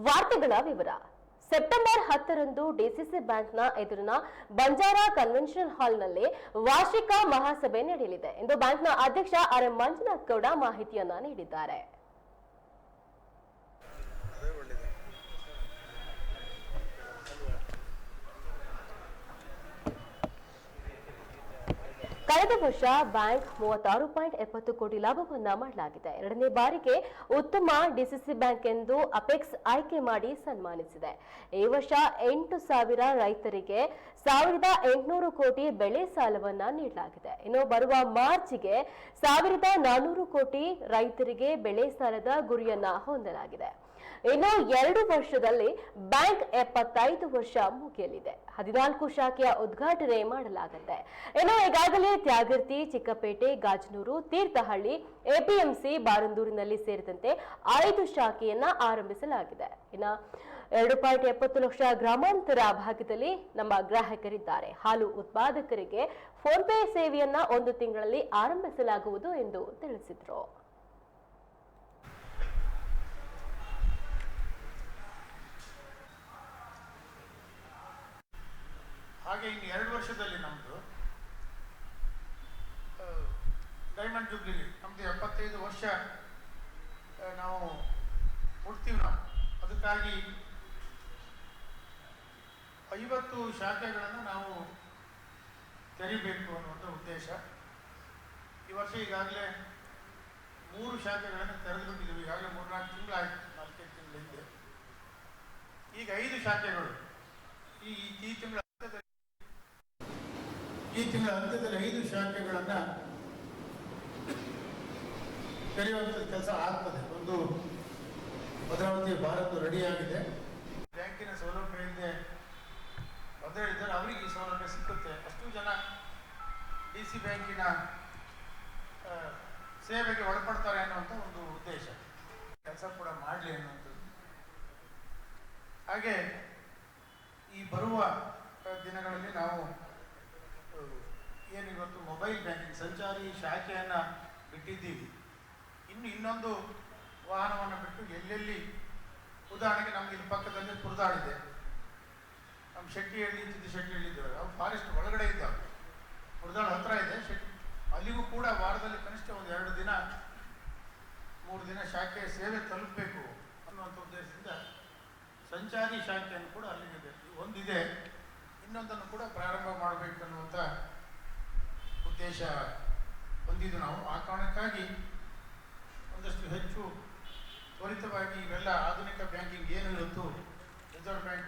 ವಾರ್ತೆಗಳ ವಿವರ. September 10ರಂದು DCC ಬ್ಯಾಂಕ್ನ ಎದುರಿನ ಬಂಜಾರಾ ಕನ್ವೆನ್ಷನ್ ಹಾಲ್ನಲ್ಲಿ ವಾರ್ಷಿಕ ಮಹಾಸಭೆ ನಡೆಯಲಿದೆ ಎಂದು ಬ್ಯಾಂಕ್ನ ಅಧ್ಯಕ್ಷ ಆರ್.ಎಂ. ಮಂಜುನಾಥ್ ಗೌಡ ಮಾಹಿತಿಯನ್ನ ನೀಡಿದ್ದಾರೆ. ಕಳೆದ ವರ್ಷ ಬ್ಯಾಂಕ್ 36.70 ಕೋಟಿ ಲಾಭವನ್ನ ಮಾಡಲಾಗಿದೆ. ಎರಡನೇ ಬಾರಿಗೆ ಉತ್ತಮ ಡಿಸಿಸಿ ಬ್ಯಾಂಕ್ ಎಂದು ಅಪೆಕ್ಸ್ ಆಯ್ಕೆ ಮಾಡಿ ಸನ್ಮಾನಿಸಿದೆ. ಈ ವರ್ಷ 8,000 ರೈತರಿಗೆ 1,800 ಕೋಟಿ ಬೆಳೆ ಸಾಲವನ್ನ ನೀಡಲಾಗಿದೆ. ಇನ್ನು ಬರುವ ಮಾರ್ಚ್ಗೆ 1,400 ಕೋಟಿ ರೈತರಿಗೆ ಬೆಳೆ ಸಾಲದ ಗುರಿಯನ್ನ ಹೊಂದಲಾಗಿದೆ. ಇನ್ನು 2 ವರ್ಷದಲ್ಲಿ ಬ್ಯಾಂಕ್ 75 ವರ್ಷ ಮುಗಿಯಲಿದೆ. 14 ಶಾಖೆಯ ಉದ್ಘಾಟನೆ ಮಾಡಲಾಗುತ್ತೆ. ಇನ್ನು ಈಗಾಗಲೇ ತ್ಯಾಗರ್ತಿ, ಚಿಕ್ಕಪೇಟೆ, ಗಾಜನೂರು, ತೀರ್ಥಹಳ್ಳಿ, ಎಪಿಎಂಸಿ, ಬಾರಂದೂರಿನಲ್ಲಿ ಸೇರಿದಂತೆ 5 ಶಾಖೆಯನ್ನ ಆರಂಭಿಸಲಾಗಿದೆ. ಇನ್ನು 2.70 ಲಕ್ಷ ಗ್ರಾಮಾಂತರ ಭಾಗದಲ್ಲಿ ನಮ್ಮ ಗ್ರಾಹಕರಿದ್ದಾರೆ. ಹಾಲು ಉತ್ಪಾದಕರಿಗೆ ಫೋನ್ ಪೇ ಸೇವೆಯನ್ನ 1 ತಿಂಗಳಲ್ಲಿ ಆರಂಭಿಸಲಾಗುವುದು ಎಂದು ತಿಳಿಸಿದರು. ಹಾಗೆ ಇನ್ನು 2 ವರ್ಷದಲ್ಲಿ ನಮ್ಮದು ಡೈಮಂಡ್ ಜುಬ್ಲಿ ನಮ್ಮದು 75 ವರ್ಷ ನಾವು ಕೊಡ್ತೀವಿ. ನಾವು ಅದಕ್ಕಾಗಿ 50 ಶಾಖೆಗಳನ್ನು ನಾವು ತೆರಿಬೇಕು ಅನ್ನುವಂಥ ಉದ್ದೇಶ. ಈ ವರ್ಷ ಈಗಾಗಲೇ 3 ಶಾಖೆಗಳನ್ನು ತೆರೆದುಬಿಟ್ಟಿದ್ದೀವಿ. ಈಗಾಗಲೇ 3-4 ತಿಂಗಳಾಯಿತು, 4 ತಿಂಗಳ ಹಿಂದೆ. ಈಗ 5 ಶಾಖೆಗಳು ಈ ತಿಂಗಳ ಅಂತ್ಯದಲ್ಲಿ 5 ಶಾಖೆಗಳನ್ನು ತೆರೆಯುವಂಥ ಕೆಲಸ ಆಗ್ತದೆ. ಒಂದು ಭದ್ರಾವತಿ ಭಾರತ ರೆಡಿಯಾಗಿದೆ. ಬ್ಯಾಂಕಿನ ಸೌಲಭ್ಯ ಇಲ್ಲದೆ ಭದ್ರರಿದ್ದಾರೆ, ಅವರಿಗೆ ಈ ಸೌಲಭ್ಯ ಸಿಕ್ಕುತ್ತೆ. ಅಷ್ಟು ಜನ ಡಿಸಿ ಬ್ಯಾಂಕಿನ ಸೇವೆಗೆ ಒಳಪಡ್ತಾರೆ ಅನ್ನುವಂಥ ಒಂದು ಉದ್ದೇಶ. ಕೆಲಸ ಕೂಡ ಮಾಡಲಿ ಅನ್ನುವಂಥದ್ದು. ಹಾಗೆ ಈ ಬರುವ ದಿನಗಳಲ್ಲಿ ನಾವು ಏನಿವತ್ತು ಮೊಬೈಲ್ ಬ್ಯಾಂಕಿಂಗ್ ಸಂಚಾರಿ ಶಾಖೆಯನ್ನು ಬಿಟ್ಟಿದ್ದೀವಿ. ಇನ್ನೊಂದು ವಾಹನವನ್ನು ಬಿಟ್ಟು ಎಲ್ಲೆಲ್ಲಿ, ಉದಾಹರಣೆಗೆ ನಮ್ಗೆ ಇಲ್ಲಿ ಪಕ್ಕದಲ್ಲಿ ಪುರದಾಳಿದೆ, ನಮ್ಮ ಶೆಟ್ಟಿಹಳ್ಳಿ, ಶೆಟ್ಟಿಹಳ್ಳಿ ಇದ್ದೇವೆ, ಅವು ಫಾರೆಸ್ಟ್ ಒಳಗಡೆ ಇದ್ದಾವೆ. ಪುರದಾಳ ಹತ್ರ ಇದೆ. ಅಲ್ಲಿಗೂ ಕೂಡ ವಾರದಲ್ಲಿ ಕನಿಷ್ಠ ಒಂದು 2 ದಿನ 3 ದಿನ ಶಾಖೆ ಸೇವೆ ತಲುಪಬೇಕು ಅನ್ನುವಂಥ ಉದ್ದೇಶದಿಂದ ಸಂಚಾರಿ ಶಾಖೆಯನ್ನು ಕೂಡ ಅಲ್ಲಿಗಿದೆ. ಒಂದಿದೆ, ಇನ್ನೊಂದನ್ನು ಕೂಡ ಪ್ರಾರಂಭ ಮಾಡಬೇಕನ್ನುವಂಥ ಉದ್ದೇಶ ಹೊಂದಿದ್ದು ನಾವು. ಆ ಕಾರಣಕ್ಕಾಗಿ ಒಂದಷ್ಟು ಹೆಚ್ಚು ತ್ವರಿತವಾಗಿ ಇವೆಲ್ಲ ಆಧುನಿಕ ಬ್ಯಾಂಕಿಂಗ್ ಏನು ಇವತ್ತು ರಿಸರ್ವ್ ಬ್ಯಾಂಕ್